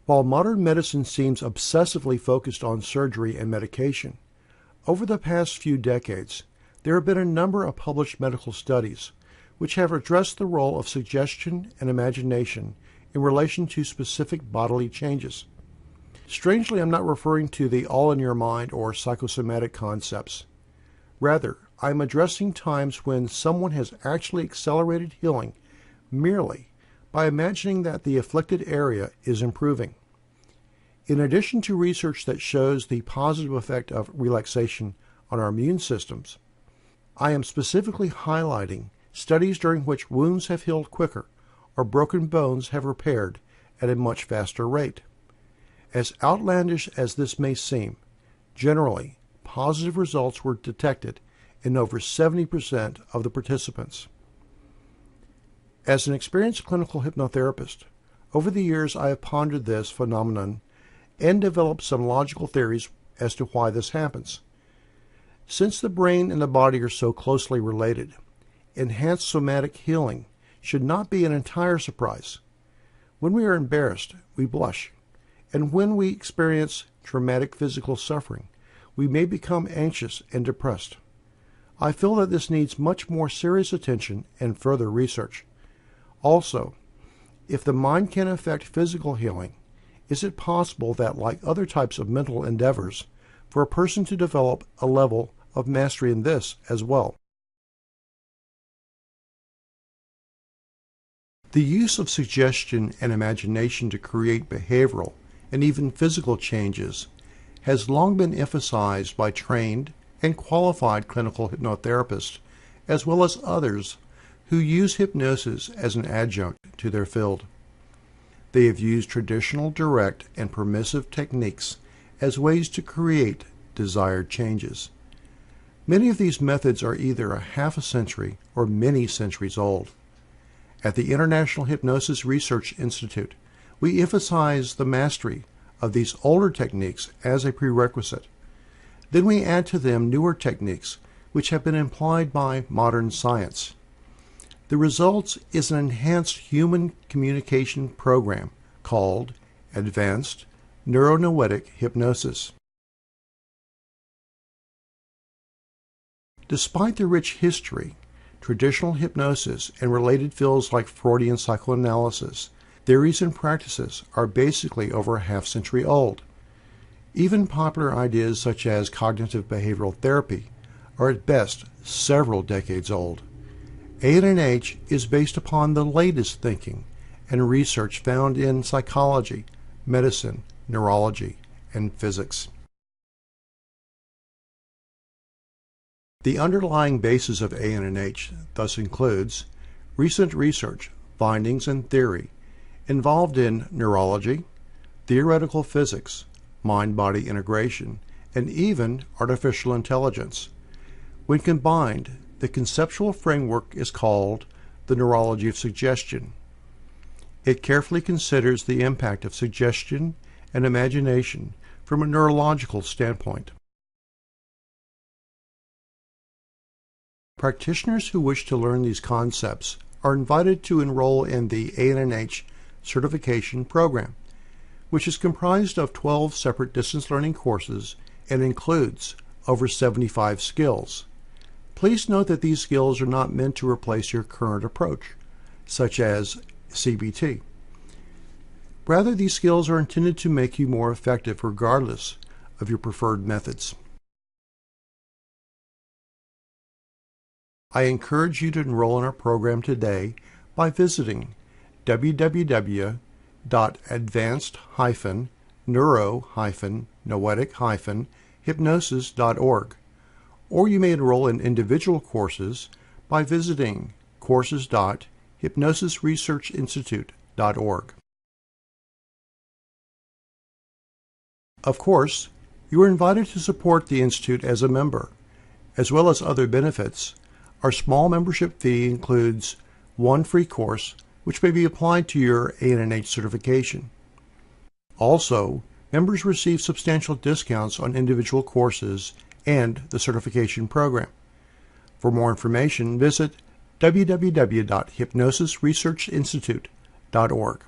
While modern medicine seems obsessively focused on surgery and medication, over the past few decades, there have been a number of published medical studies which have addressed the role of suggestion and imagination in relation to specific bodily changes. Strangely, I'm not referring to the all-in-your-mind or psychosomatic concepts. Rather, I'm addressing times when someone has actually accelerated healing merely by imagining that the afflicted area is improving. In addition to research that shows the positive effect of relaxation on our immune systems, I am specifically highlighting studies during which wounds have healed quicker or broken bones have repaired at a much faster rate. As outlandish as this may seem, generally, positive results were detected in over 70% of the participants. As an experienced clinical hypnotherapist, over the years I have pondered this phenomenon and developed some logical theories as to why this happens. Since the brain and the body are so closely related, enhanced somatic healing should not be an entire surprise. When we are embarrassed, we blush, and when we experience traumatic physical suffering, we may become anxious and depressed. I feel that this needs much more serious attention and further research. Also, if the mind can affect physical healing, is it possible that, like other types of mental endeavors, for a person to develop a level of mastery in this as well? The use of suggestion and imagination to create behavioral and even physical changes has long been emphasized by trained and qualified clinical hypnotherapists, as well as others who use hypnosis as an adjunct to their field. They have used traditional, direct, and permissive techniques as ways to create desired changes. Many of these methods are either a half a century or many centuries old. At the International Hypnosis Research Institute, we emphasize the mastery of these older techniques as a prerequisite. Then we add to them newer techniques which have been employed by modern science. The result is an enhanced human communication program called Advanced Neuronoetic Hypnosis. Despite the rich history, traditional hypnosis and related fields like Freudian psychoanalysis, theories and practices are basically over a half-century old. Even popular ideas such as cognitive behavioral therapy are at best several decades old. A&H is based upon the latest thinking and research found in psychology, medicine, neurology, and physics. The underlying basis of A&H thus includes recent research, findings, and theory involved in neurology, theoretical physics, mind-body integration, and even artificial intelligence. When combined, the conceptual framework is called the neurology of suggestion. It carefully considers the impact of suggestion and imagination from a neurological standpoint. Practitioners who wish to learn these concepts are invited to enroll in the A&H certification program, which is comprised of 12 separate distance learning courses and includes over 75 skills. Please note that these skills are not meant to replace your current approach, such as CBT. Rather, these skills are intended to make you more effective regardless of your preferred methods. I encourage you to enroll in our program today by visiting www.advanced-neuro-noetic-hypnosis.org, or you may enroll in individual courses by visiting courses.hypnosisresearchinstitute.org. Of course, you are invited to support the Institute as a member. As well as other benefits, our small membership fee includes one free course which may be applied to your A&H certification. Also, members receive substantial discounts on individual courses and the certification program. For more information, visit www.hypnosisresearchinstitute.org.